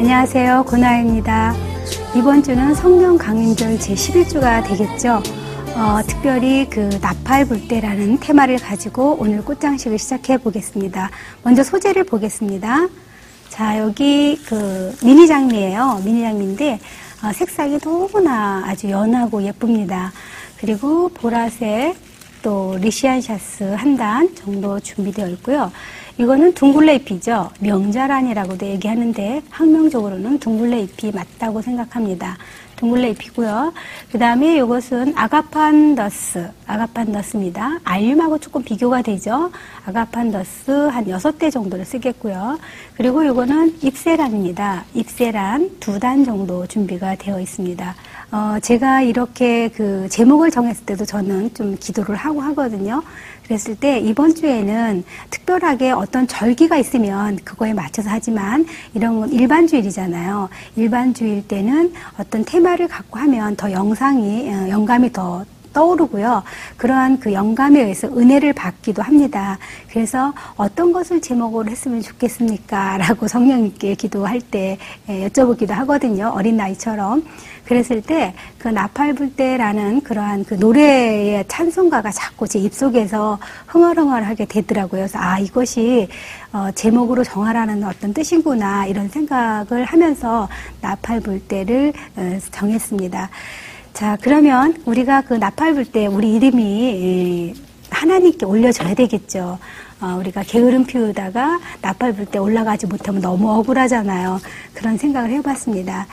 안녕하세요. 고나입니다. 이번 주는 성령 강림절 제11주가 되겠죠. 특별히 그 나팔불때라는 테마를 가지고 오늘 꽃장식을 시작해 보겠습니다. 먼저 소재를 보겠습니다. 자, 여기 그 미니 장미예요. 미니 장미인데 색상이 너무나 아주 연하고 예쁩니다. 그리고 보라색 또 리시안샤스 한 단 정도 준비되어 있고요. 이거는 둥글레 잎이죠. 명자란이라고도 얘기하는데 학명적으로는 둥글레 잎이 맞다고 생각합니다. 둥글레 잎이고요. 그 다음에 이것은 아가판더스입니다. 알륨하고 조금 비교가 되죠. 아가판더스 한 6대 정도를 쓰겠고요. 그리고 이거는 잎세란입니다. 잎세란 2단 정도 준비가 되어 있습니다. 제가 이렇게 그 제목을 정했을 때도 저는 좀 기도를 하고 하거든요. 그랬을 때 이번 주에는 특별하게 어떤 절기가 있으면 그거에 맞춰서 하지만 이런 건 일반주일이잖아요. 일반주일 때는 어떤 테마를 갖고 하면 더 영감이 더 떠오르고요. 그러한 그 영감에 의해서 은혜를 받기도 합니다. 그래서 어떤 것을 제목으로 했으면 좋겠습니까? 라고 성령님께 기도할 때 여쭤보기도 하거든요. 어린 나이처럼. 그랬을 때 그 나팔불때라는 그러한 그 노래의 찬송가가 자꾸 제 입속에서 흥얼흥얼하게 되더라고요. 그래서 이것이 제목으로 정하라는 어떤 뜻이구나 이런 생각을 하면서 나팔불때를 정했습니다. 자, 그러면 우리가 그 나팔불때 우리 이름이 하나님께 올려줘야 되겠죠. 우리가 게으름 피우다가 나팔불때 올라가지 못하면 너무 억울하잖아요. 그런 생각을 해봤습니다.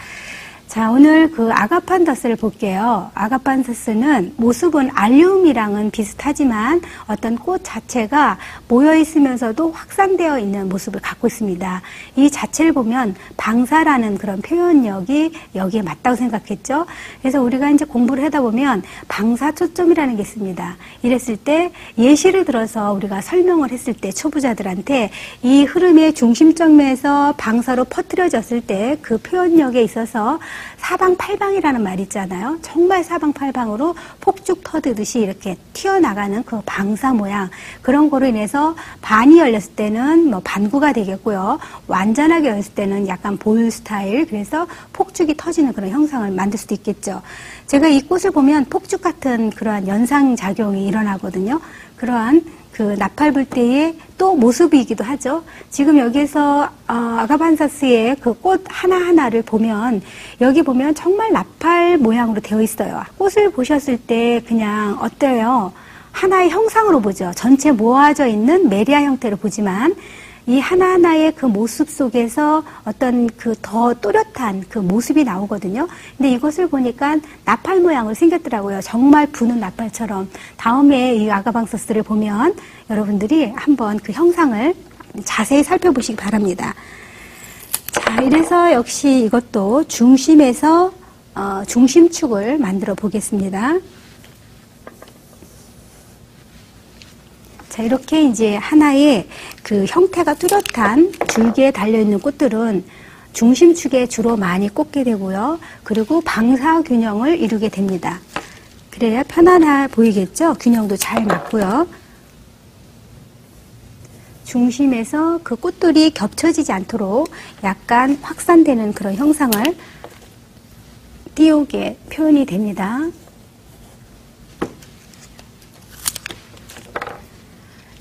자, 오늘 그 아가판더스를 볼게요. 아가판더스는 모습은 알륨이랑은 비슷하지만 어떤 꽃 자체가 모여 있으면서도 확산되어 있는 모습을 갖고 있습니다. 이 자체를 보면 방사라는 그런 표현력이 여기에 맞다고 생각했죠. 그래서 우리가 이제 공부를 하다 보면 방사 초점이라는 게 있습니다. 이랬을 때 예시를 들어서 우리가 설명을 했을 때 초보자들한테 이 흐름의 중심점에서 방사로 퍼뜨려졌을 때 그 표현력에 있어서 사방팔방이라는 말 있잖아요. 정말 사방팔방으로 폭죽 터지듯이 이렇게 튀어나가는 그 방사 모양, 그런 거로 인해서 반이 열렸을 때는 뭐 반구가 되겠고요. 완전하게 열렸을 때는 약간 볼 스타일, 그래서 폭죽이 터지는 그런 형상을 만들 수도 있겠죠. 제가 이 꽃을 보면 폭죽 같은 그러한 연상작용이 일어나거든요. 그러한 그 나팔불때의 또 모습이기도 하죠. 지금 여기서 아가판더스의 그 꽃 하나하나를 보면 여기 보면 정말 나팔 모양으로 되어 있어요. 꽃을 보셨을 때 그냥 어때요? 하나의 형상으로 보죠. 전체 모아져 있는 메리아 형태로 보지만 이 하나하나의 그 모습 속에서 어떤 그 더 또렷한 그 모습이 나오거든요. 근데 이것을 보니까 나팔 모양으로 생겼더라고요. 정말 부는 나팔처럼. 다음에 이 아가판더스를 보면 여러분들이 한번 그 형상을 자세히 살펴보시기 바랍니다. 자, 이래서 역시 이것도 중심에서 중심축을 만들어 보겠습니다. 자, 이렇게 이제 하나의 그 형태가 뚜렷한 줄기에 달려있는 꽃들은 중심축에 주로 많이 꽂게 되고요. 그리고 방사 균형을 이루게 됩니다. 그래야 편안해 보이겠죠? 균형도 잘 맞고요. 중심에서 그 꽃들이 겹쳐지지 않도록 약간 확산되는 그런 형상을 띄우게 표현이 됩니다.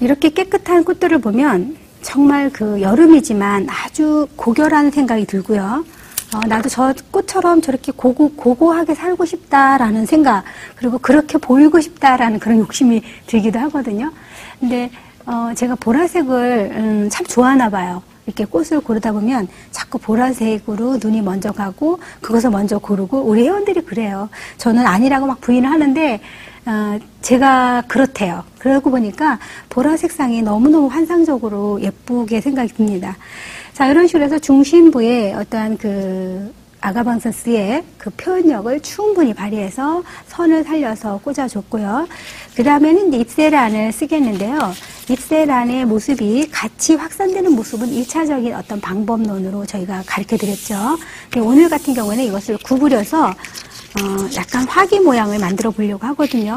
이렇게 깨끗한 꽃들을 보면 정말 그 여름이지만 아주 고결한 생각이 들고요. 나도 저 꽃처럼 저렇게 고고하게 살고 싶다라는 생각, 그리고 그렇게 보이고 싶다라는 그런 욕심이 들기도 하거든요. 근데 제가 보라색을 참 좋아하나 봐요. 이렇게 꽃을 고르다 보면 자꾸 보라색으로 눈이 먼저 가고 그것을 먼저 고르고, 우리 회원들이 그래요. 저는 아니라고 막 부인을 하는데 제가 그렇대요. 그러고 보니까 보라 색상이 너무너무 환상적으로 예쁘게 생각이 듭니다. 자, 이런 식으로 해서 중심부에 어떠한 그 아가판더스의 그 표현력을 충분히 발휘해서 선을 살려서 꽂아줬고요. 그 다음에는 이제 잎세란을 쓰겠는데요. 잎세란의 모습이 같이 확산되는 모습은 1차적인 어떤 방법론으로 저희가 가르쳐 드렸죠. 오늘 같은 경우에는 이것을 구부려서 약간 화기 모양을 만들어 보려고 하거든요.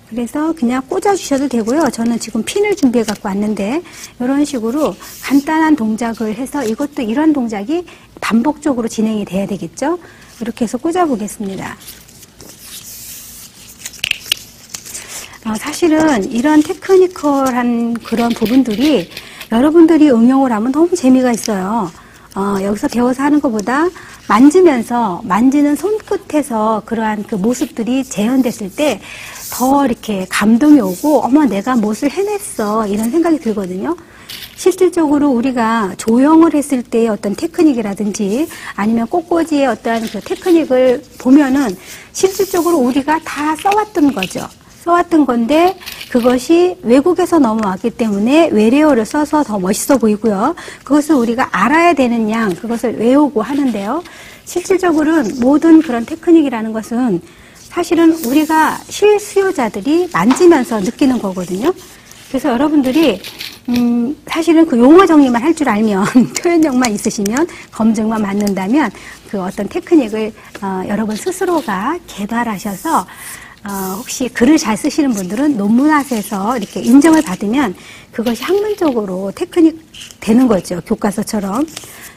그래서 그냥 꽂아주셔도 되고요. 저는 지금 핀을 준비해 갖고 왔는데 이런 식으로 간단한 동작을 해서 이것도 이런 동작이 반복적으로 진행이 돼야 되겠죠. 이렇게 해서 꽂아보겠습니다. 사실은 이런 테크니컬한 그런 부분들이 여러분들이 응용을 하면 너무 재미가 있어요. 여기서 배워서 하는 것보다 만지면서 만지는 손끝에서 그러한 그 모습들이 재현됐을 때 더 이렇게 감동이 오고 어머 내가 무엇을 해냈어 이런 생각이 들거든요. 실질적으로 우리가 조형을 했을 때의 어떤 테크닉이라든지 아니면 꽃꽂이의 어떤 그 테크닉을 보면은 실질적으로 우리가 다 써왔던 거죠. 써왔던 건데 그것이 외국에서 넘어왔기 때문에 외래어를 써서 더 멋있어 보이고요. 그것을 우리가 알아야 되는 양 그것을 외우고 하는데요. 실질적으로는 모든 그런 테크닉이라는 것은 사실은 우리가 실수요자들이 만지면서 느끼는 거거든요. 그래서 여러분들이 사실은 그 용어 정리만 할 줄 알면 표현력만 있으시면 검증만 맞는다면 그 어떤 테크닉을 여러분 스스로가 개발하셔서 혹시 글을 잘 쓰시는 분들은 논문학에서 이렇게 인정을 받으면 그것이 학문적으로 테크닉 되는 거죠. 교과서처럼.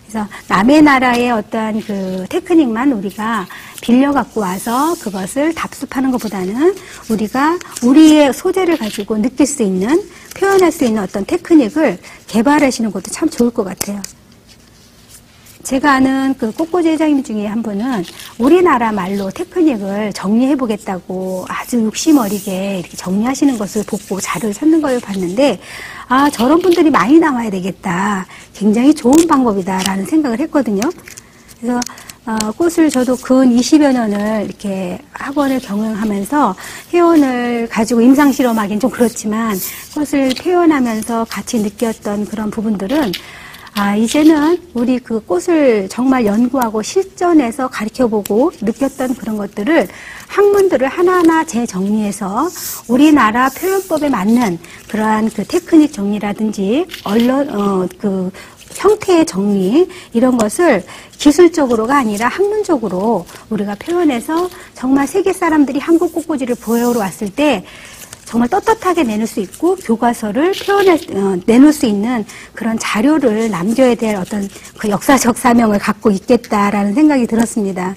그래서 남의 나라의 어떠한 그 테크닉만 우리가 빌려 갖고 와서 그것을 답습하는 것보다는 우리가 우리의 소재를 가지고 느낄 수 있는, 표현할 수 있는 어떤 테크닉을 개발하시는 것도 참 좋을 것 같아요. 제가 아는 그 꽃꽂이 회장님 중에 한 분은 우리나라 말로 테크닉을 정리해 보겠다고 아주 욕심 어리게 이렇게 정리하시는 것을 보고 자료를 찾는 걸 봤는데, 아, 저런 분들이 많이 나와야 되겠다. 굉장히 좋은 방법이다라는 생각을 했거든요. 그래서 꽃을 저도 근 20여 년을 이렇게 학원을 경영하면서 회원을 가지고 임상실험하기는 좀 그렇지만 꽃을 표현하면서 같이 느꼈던 그런 부분들은 이제는 우리 그 꽃을 정말 연구하고 실전에서 가르쳐보고 느꼈던 그런 것들을 학문들을 하나하나 재정리해서 우리나라 표현법에 맞는 그러한 그 테크닉 정리라든지 그 형태의 정리 이런 것을 기술적으로가 아니라 학문적으로 우리가 표현해서 정말 세계 사람들이 한국 꽃꽂이를 보여오러 왔을 때 정말 떳떳하게 내놓을 수 있고 교과서를 내놓을 수 있는 그런 자료를 남겨야 될 어떤 그 역사적 사명을 갖고 있겠다라는 생각이 들었습니다.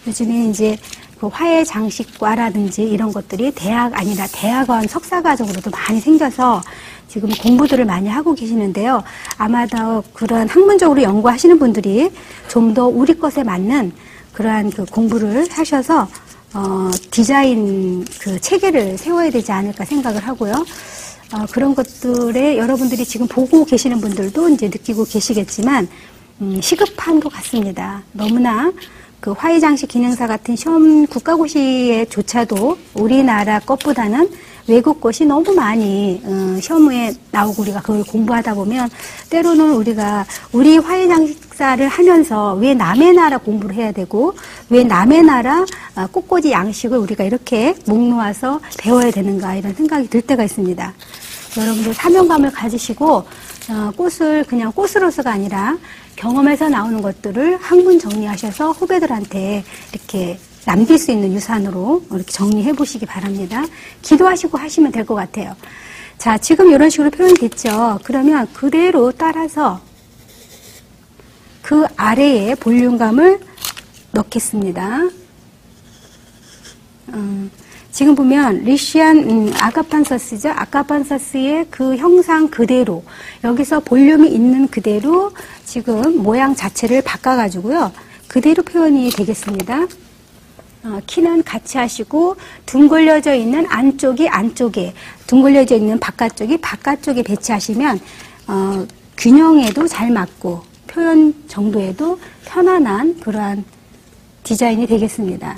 요즘에 이제 그 화훼 장식과라든지 이런 것들이 대학 아니라 대학원 석사과정으로도 많이 생겨서 지금 공부들을 많이 하고 계시는데요. 아마 더 그런 학문적으로 연구하시는 분들이 좀 더 우리 것에 맞는 그러한 그 공부를 하셔서 디자인 그 체계를 세워야 되지 않을까 생각을 하고요. 그런 것들에 여러분들이 지금 보고 계시는 분들도 이제 느끼고 계시겠지만, 시급한 것 같습니다. 너무나 그 화훼장식 기능사 같은 시험 국가고시에조차도 우리나라 것보다는 외국 것이 너무 많이 시험에 나오고 우리가 그걸 공부하다 보면 때로는 우리가 우리 화훼장식사를 하면서 왜 남의 나라 공부를 해야 되고 왜 남의 나라 꽃꽂이 양식을 우리가 이렇게 목 놓아서 배워야 되는가 이런 생각이 들 때가 있습니다. 여러분들 사명감을 가지시고 꽃을 그냥 꽃으로서가 아니라 경험에서 나오는 것들을 학문 정리하셔서 후배들한테 이렇게 남길 수 있는 유산으로 이렇게 정리해 보시기 바랍니다. 기도하시고 하시면 될 것 같아요. 자, 지금 이런 식으로 표현이 됐죠. 그러면 그대로 따라서 그 아래에 볼륨감을 넣겠습니다. 지금 보면 리시안 아가판서스죠. 아가판서스의 그 형상 그대로 여기서 볼륨이 있는 그대로 지금 모양 자체를 바꿔가지고요. 그대로 표현이 되겠습니다. 키는 같이 하시고 둥글려져 있는 안쪽이 안쪽에 둥글려져 있는 바깥쪽이 바깥쪽에 배치하시면 균형에도 잘 맞고 표현 정도에도 편안한 그러한 디자인이 되겠습니다.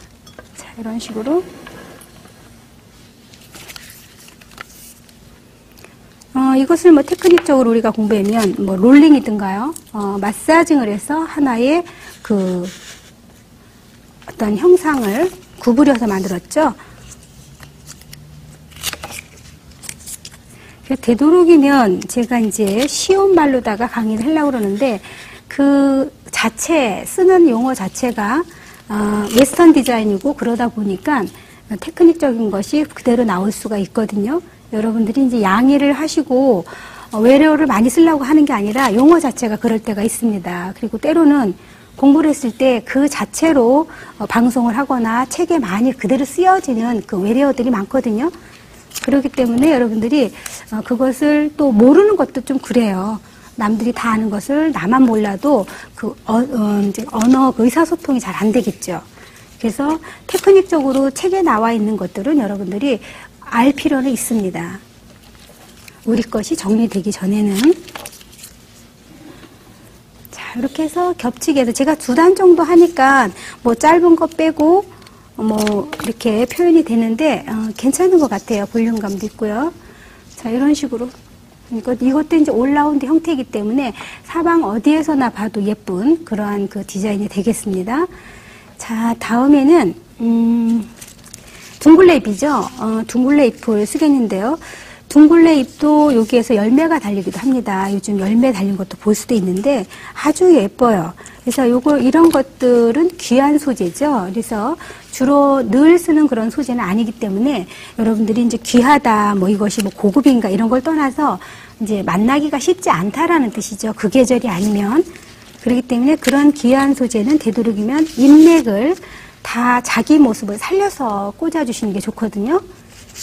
자, 이런 식으로 이것을 뭐 테크닉적으로 우리가 공부하면 뭐 롤링이든가요, 마사징을 해서 하나의 그 어떤 형상을 구부려서 만들었죠. 되도록이면 제가 이제 쉬운 말로다가 강의를 하려고 그러는데 그 자체 쓰는 용어 자체가 웨스턴 디자인이고 그러다 보니까 테크닉적인 것이 그대로 나올 수가 있거든요. 여러분들이 이제 양해를 하시고 외래어를 많이 쓰려고 하는 게 아니라 용어 자체가 그럴 때가 있습니다. 그리고 때로는 공부를 했을 때 그 자체로 방송을 하거나 책에 많이 그대로 쓰여지는 그 외래어들이 많거든요. 그렇기 때문에 여러분들이 그것을 또 모르는 것도 좀 그래요. 남들이 다 아는 것을 나만 몰라도 그 이제 언어 그 의사소통이 잘 안 되겠죠. 그래서 테크닉적으로 책에 나와 있는 것들은 여러분들이 알 필요는 있습니다. 우리 것이 정리되기 전에는. 자, 이렇게 해서 겹치게 해서 제가 2단 정도 하니까 뭐 짧은 거 빼고 뭐 이렇게 표현이 되는데 괜찮은 것 같아요. 볼륨감도 있고요. 자, 이런 식으로. 이것도 이제 올라운드 형태이기 때문에 사방 어디에서나 봐도 예쁜 그러한 그 디자인이 되겠습니다. 자, 다음에는 둥글레 잎이죠. 둥글레 잎을 쓰겠는데요. 둥글레 잎도 여기에서 열매가 달리기도 합니다. 요즘 열매 달린 것도 볼 수도 있는데 아주 예뻐요. 그래서 이런 것들은 귀한 소재죠. 그래서 주로 늘 쓰는 그런 소재는 아니기 때문에 여러분들이 이제 귀하다, 뭐 이것이 뭐 고급인가 이런 걸 떠나서 이제 만나기가 쉽지 않다라는 뜻이죠. 그 계절이 아니면. 그렇기 때문에 그런 귀한 소재는 되도록이면 잎맥을 다 자기 모습을 살려서 꽂아주시는 게 좋거든요.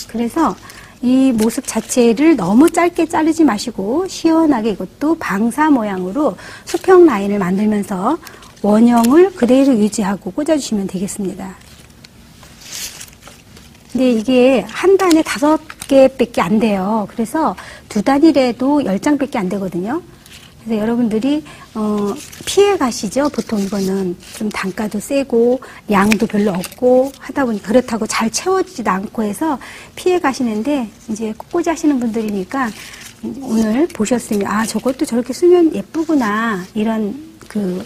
그래서 이 모습 자체를 너무 짧게 자르지 마시고 시원하게 이것도 방사 모양으로 수평 라인을 만들면서 원형을 그대로 유지하고 꽂아주시면 되겠습니다. 근데 이게 한 단에 5개밖에 안 돼요. 그래서 2단이라도 10장밖에 안 되거든요. 그래서 여러분들이 피해 가시죠. 보통 이거는 좀 단가도 세고 양도 별로 없고 하다 보니까 그렇다고 잘 채워지지도 않고 해서 피해 가시는데 이제 꽂꽂이 하시는 분들이니까 오늘 보셨으면 아 저것도 저렇게 쓰면 예쁘구나 이런 그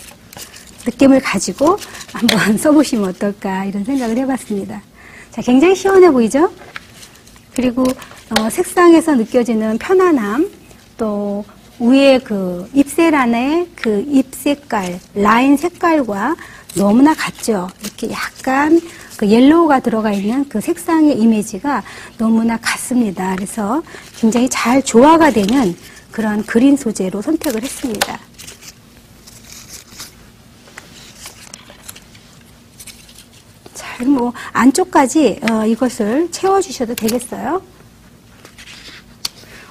느낌을 가지고 한번 써보시면 어떨까 이런 생각을 해봤습니다. 자, 굉장히 시원해 보이죠? 그리고 색상에서 느껴지는 편안함 또 위에 그 잎새란의 그 잎 색깔, 라인 색깔과 너무나 같죠. 이렇게 약간 그 옐로우가 들어가 있는 그 색상의 이미지가 너무나 같습니다. 그래서 굉장히 잘 조화가 되는 그런 그린 소재로 선택을 했습니다. 자, 뭐 안쪽까지 이것을 채워주셔도 되겠어요.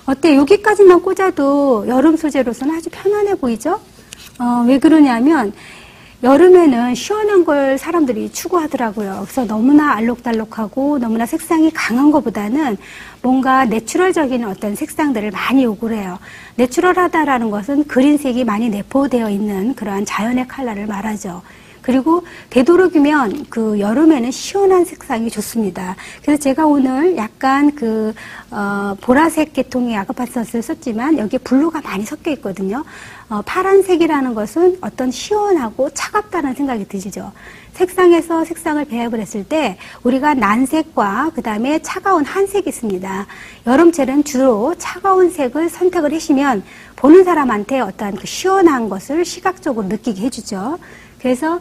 어때? 여기까지만 꽂아도 여름 소재로서는 아주 편안해 보이죠? 왜 그러냐면 여름에는 시원한 걸 사람들이 추구하더라고요. 그래서 너무나 알록달록하고 너무나 색상이 강한 것보다는 뭔가 내추럴적인 어떤 색상들을 많이 요구를 해요. 내추럴하다라는 것은 그린색이 많이 내포되어 있는 그러한 자연의 컬러를 말하죠. 그리고 되도록이면 그 여름에는 시원한 색상이 좋습니다. 그래서 제가 오늘 약간 그 보라색 계통의 아가파스를 썼지만 여기에 블루가 많이 섞여 있거든요. 파란색이라는 것은 어떤 시원하고 차갑다는 생각이 드시죠. 색상에서 색상을 배합을 했을 때 우리가 난색과 그 다음에 차가운 한색이 있습니다. 여름철은 주로 차가운 색을 선택을 하시면 보는 사람한테 어떠한 그 시원한 것을 시각적으로 느끼게 해주죠. 그래서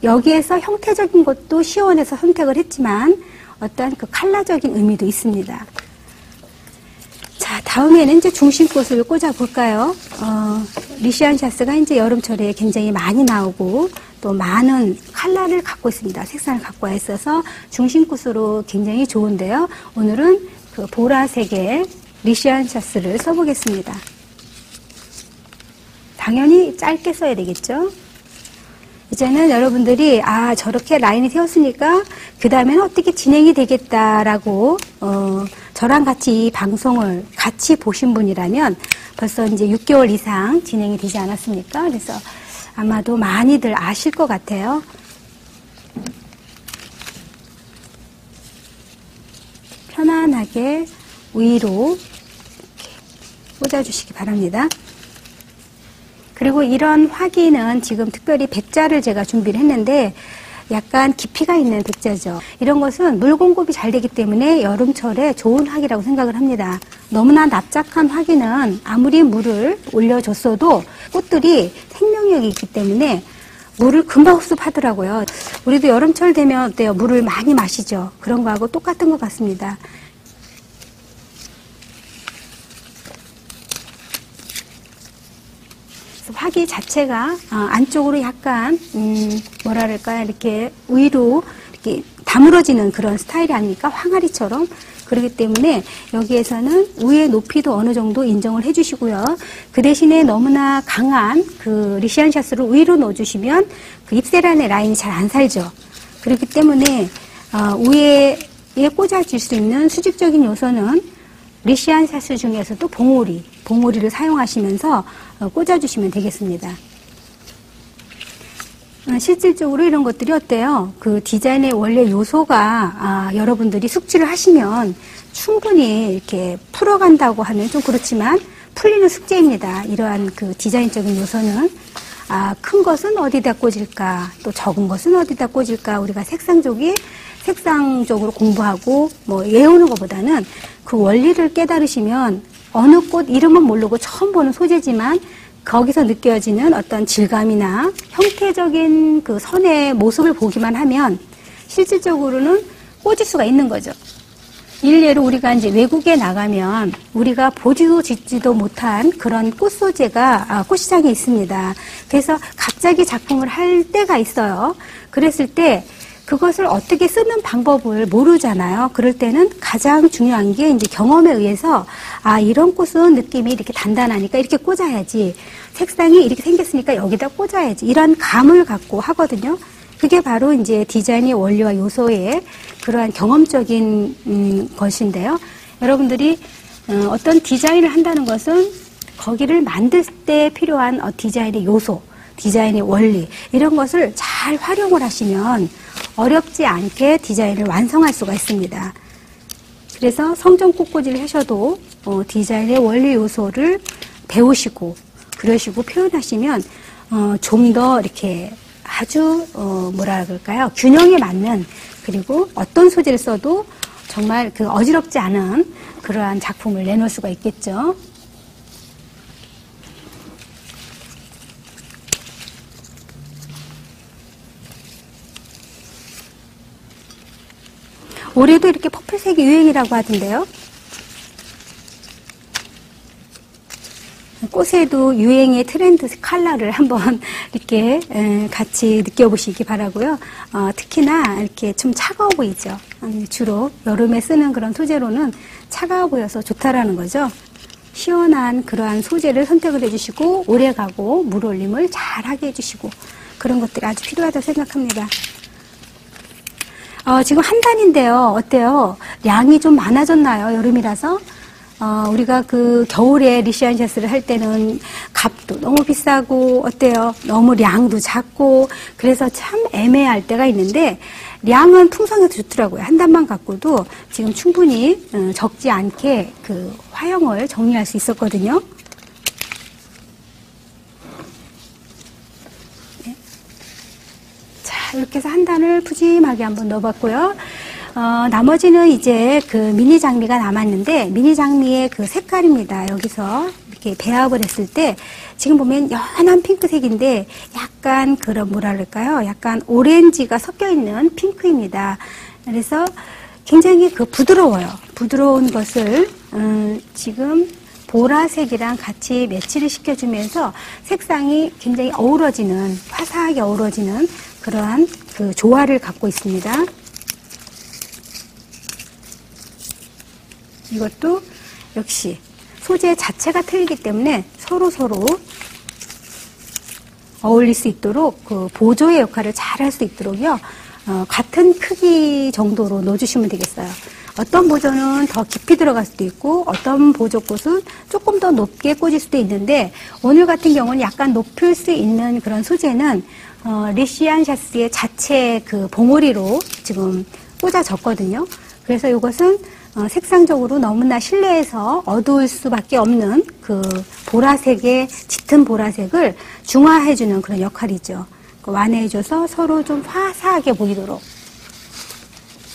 여기에서 형태적인 것도 시원해서 선택을 했지만 어떤 그 컬러적인 의미도 있습니다. 자, 다음에는 이제 중심꽃을 꽂아 볼까요? 리시안 샤스가 이제 여름철에 굉장히 많이 나오고 또 많은 컬러를 갖고 있습니다. 색상을 갖고 있어서 중심꽃으로 굉장히 좋은데요. 오늘은 그 보라색의 리시안 샤스를 써보겠습니다. 당연히 짧게 써야 되겠죠? 이제는 여러분들이 아 저렇게 라인이 세웠으니까 그 다음에는 어떻게 진행이 되겠다라고 저랑 같이 이 방송을 같이 보신 분이라면 벌써 이제 6개월 이상 진행이 되지 않았습니까? 그래서 아마도 많이들 아실 것 같아요. 편안하게 위로 이렇게 꽂아주시기 바랍니다. 그리고 이런 화기는 지금 특별히 백자를 제가 준비를 했는데 약간 깊이가 있는 백자죠. 이런 것은 물 공급이 잘 되기 때문에 여름철에 좋은 화기라고 생각을 합니다. 너무나 납작한 화기는 아무리 물을 올려줬어도 꽃들이 생명력이 있기 때문에 물을 금방 흡수하더라고요. 우리도 여름철 되면 어때요? 물을 많이 마시죠. 그런 거하고 똑같은 것 같습니다. 화기 자체가 안쪽으로 약간 뭐랄까요? 이렇게 위로 이렇게 다물어지는 그런 스타일이 아닙니까? 항아리처럼. 그렇기 때문에 여기에서는 위의 높이도 어느 정도 인정을 해주시고요. 그 대신에 너무나 강한 그 리시안 샷스를 위로 넣어주시면 그 입세란의 라인이 잘 안 살죠. 그렇기 때문에 위에 꽂아질 수 있는 수직적인 요소는 리시안 샷스 중에서도 봉오리를 사용하시면서 꽂아주시면 되겠습니다. 실질적으로 이런 것들이 어때요? 그 디자인의 원래 요소가 여러분들이 숙지를 하시면 충분히 이렇게 풀어간다고 하면 좀 그렇지만 풀리는 숙제입니다. 이러한 그 디자인적인 요소는 큰 것은 어디다 꽂을까, 또 적은 것은 어디다 꽂을까, 우리가 색상적으로 공부하고 뭐 외우는 것보다는 그 원리를 깨달으시면 어느 꽃 이름은 모르고 처음 보는 소재지만 거기서 느껴지는 어떤 질감이나 형태적인 그 선의 모습을 보기만 하면 실질적으로는 꽂을 수가 있는 거죠. 일례로 우리가 이제 외국에 나가면 우리가 보지도 짓지도 못한 그런 꽃 소재가 꽃시장에 있습니다. 그래서 갑자기 작품을 할 때가 있어요. 그랬을 때 그것을 어떻게 쓰는 방법을 모르잖아요. 그럴 때는 가장 중요한 게 이제 경험에 의해서 이런 꽃은 느낌이 이렇게 단단하니까 이렇게 꽂아야지. 색상이 이렇게 생겼으니까 여기다 꽂아야지. 이런 감을 갖고 하거든요. 그게 바로 이제 디자인의 원리와 요소의 그러한 경험적인 것인데요. 여러분들이 어떤 디자인을 한다는 것은 거기를 만들 때 필요한 디자인의 요소, 디자인의 원리 이런 것을 잘 활용을 하시면 어렵지 않게 디자인을 완성할 수가 있습니다. 그래서 성전 꽃꽂이를 하셔도 디자인의 원리 요소를 배우시고 그러시고 표현하시면 좀 더 이렇게 아주 뭐라 그럴까요? 균형에 맞는 그리고 어떤 소재를 써도 정말 그 어지럽지 않은 그러한 작품을 내놓을 수가 있겠죠. 올해도 이렇게 퍼플색이 유행이라고 하던데요. 꽃에도 유행의 트렌드 컬러를 한번 이렇게 같이 느껴보시기 바라고요. 특히나 이렇게 좀 차가워 보이죠. 주로 여름에 쓰는 그런 소재로는 차가워 보여서 좋다라는 거죠. 시원한 그러한 소재를 선택을 해주시고 오래가고 물올림을 잘하게 해주시고 그런 것들이 아주 필요하다고 생각합니다. 지금 한 단인데요. 어때요? 양이 좀 많아졌나요? 여름이라서? 우리가 그 겨울에 리시안 샷스를 할 때는 값도 너무 비싸고 어때요? 너무 량도 작고 그래서 참 애매할 때가 있는데 량은 풍성해서 좋더라고요. 한 단만 갖고도 지금 충분히 적지 않게 그 화형을 정리할 수 있었거든요. 네. 자, 이렇게 해서 한 단을 푸짐하게 한번 넣어봤고요. 나머지는 이제 그 미니 장미가 남았는데 미니 장미의 그 색깔입니다. 여기서 이렇게 배합을 했을 때 지금 보면 연한 핑크색인데 약간 그런 뭐라 그럴까요? 약간 오렌지가 섞여 있는 핑크입니다. 그래서 굉장히 그 부드러워요. 부드러운 것을 지금 보라색이랑 같이 매치를 시켜주면서 색상이 굉장히 어우러지는 화사하게 어우러지는 그러한 그 조화를 갖고 있습니다. 이것도 역시 소재 자체가 틀리기 때문에 서로 어울릴 수 있도록 그 보조의 역할을 잘 할 수 있도록요. 같은 크기 정도로 넣어주시면 되겠어요. 어떤 보조는 더 깊이 들어갈 수도 있고 어떤 보조꽃은 조금 더 높게 꽂을 수도 있는데 오늘 같은 경우는 약간 높일 수 있는 그런 소재는 리시안 샷스의 자체 그 봉오리로 지금 꽂아졌거든요. 그래서 이것은 색상적으로 너무나 실내에서 어두울 수밖에 없는 그 보라색의 짙은 보라색을 중화해주는 그런 역할이죠. 완화해줘서 서로 좀 화사하게 보이도록.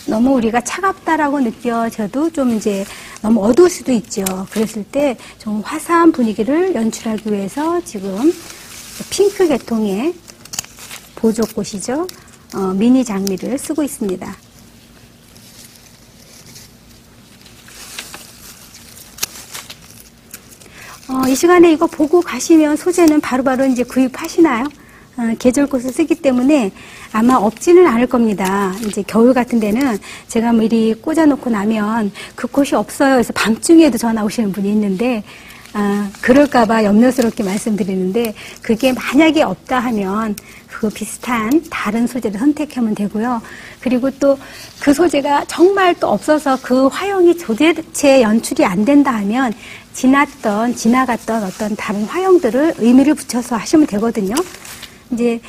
너무 우리가 차갑다라고 느껴져도 좀 이제 너무 어두울 수도 있죠. 그랬을 때 좀 화사한 분위기를 연출하기 위해서 지금 핑크 계통의 보조꽃이죠. 미니 장미를 쓰고 있습니다. 이 시간에 이거 보고 가시면 소재는 바로바로 이제 구입하시나요? 계절꽃을 쓰기 때문에 아마 없지는 않을 겁니다. 이제 겨울 같은 데는 제가 미리 꽂아놓고 나면 그 꽃이 없어요. 그래서 밤중에도 전화 오시는 분이 있는데, 그럴까봐 염려스럽게 말씀드리는데, 그게 만약에 없다 하면 그 비슷한 다른 소재를 선택하면 되고요. 그리고 또 그 소재가 정말 또 없어서 그 화형이 도대체 연출이 안 된다 하면 지나갔던 어떤 다른 화형들을 의미를 붙여서 하시면 되거든요. 이제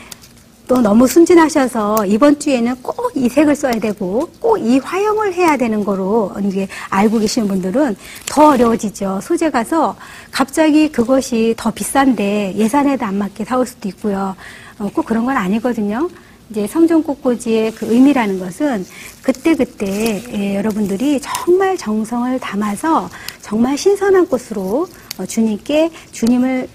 또 너무 순진하셔서 이번 주에는 꼭 이 색을 써야 되고 꼭 이 화형을 해야 되는 거로 이제 알고 계시는 분들은 더 어려워지죠. 소재 가서 갑자기 그것이 더 비싼데 예산에도 안 맞게 사올 수도 있고요. 꼭 그런 건 아니거든요. 이제 성종꽃꽂이의 그 의미라는 것은 그때그때 여러분들이 정말 정성을 담아서 정말 신선한 꽃으로 주님을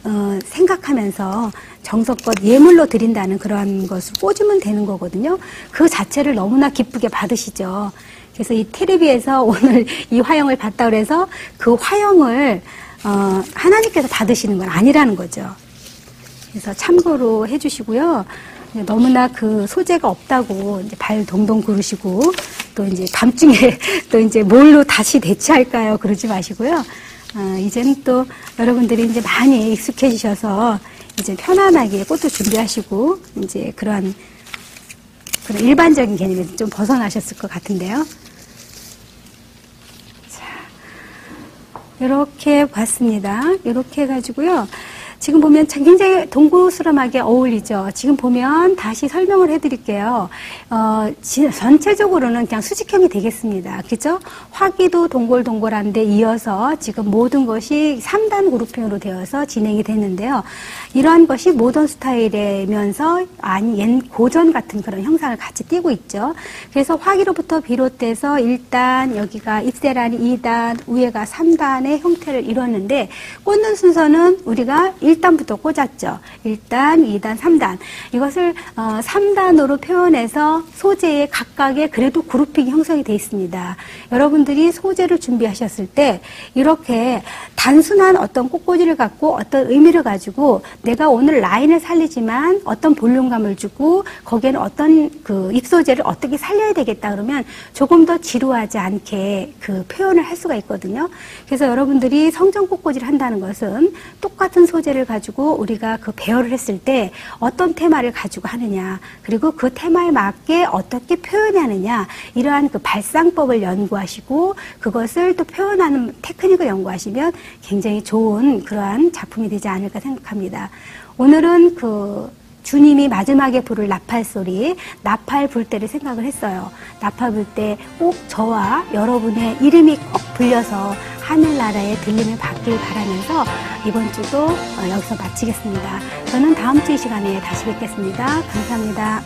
생각하면서 정성껏 예물로 드린다는 그러한 것을 꽂으면 되는 거거든요. 그 자체를 너무나 기쁘게 받으시죠. 그래서 이 텔레비에서 오늘 이 화형을 봤다 그래서 그 화형을 하나님께서 받으시는 건 아니라는 거죠. 그래서 참고로 해주시고요. 너무나 그 소재가 없다고 이제 발 동동 구르시고 또 이제 밤중에 또 이제 뭘로 다시 대체할까요? 그러지 마시고요. 이제는 또 여러분들이 이제 많이 익숙해지셔서 이제 편안하게 꽃도 준비하시고 이제 그런 일반적인 개념에서 좀 벗어나셨을 것 같은데요. 자, 이렇게 봤습니다. 이렇게 해가지고요. 지금 보면 굉장히 동고스름하게 어울리죠. 지금 보면 다시 설명을 해드릴게요. 전체적으로는 그냥 수직형이 되겠습니다. 그죠? 화기도 동골동골한데 이어서 지금 모든 것이 3단 그룹핑으로 되어서 진행이 됐는데요. 이러한 것이 모던 스타일이면서 고전 같은 그런 형상을 같이 띠고 있죠. 그래서 화기로부터 비롯돼서 1단, 여기가 잎새란이 2단, 위에가 3단의 형태를 이뤘는데 꽂는 순서는 우리가 1단부터 꽂았죠. 1단, 2단, 3단. 이것을 3단으로 표현해서 소재의 각각의 그래도 그룹핑이 형성이 되어 있습니다. 여러분들이 소재를 준비하셨을 때 이렇게 단순한 어떤 꽃꽂이를 갖고 어떤 의미를 가지고 내가 오늘 라인을 살리지만 어떤 볼륨감을 주고 거기에는 어떤 그 잎소재를 어떻게 살려야 되겠다 그러면 조금 더 지루하지 않게 그 표현을 할 수가 있거든요. 그래서 여러분들이 성전 꽃꽂이를 한다는 것은 똑같은 소재를 가지고 우리가 그 배열을 했을 때 어떤 테마를 가지고 하느냐, 그리고 그 테마에 맞게 어떻게 표현하느냐, 이러한 그 발상법을 연구하시고 그것을 또 표현하는 테크닉을 연구하시면 굉장히 좋은 그러한 작품이 되지 않을까 생각합니다. 오늘은 그 주님이 마지막에 부를 나팔 소리, 나팔 불 때를 생각을 했어요. 나팔 불 때 꼭 저와 여러분의 이름이 꼭 불려서 하늘나라의 들림을 받길 바라면서 이번 주도 여기서 마치겠습니다. 저는 다음 주 이 시간에 다시 뵙겠습니다. 감사합니다.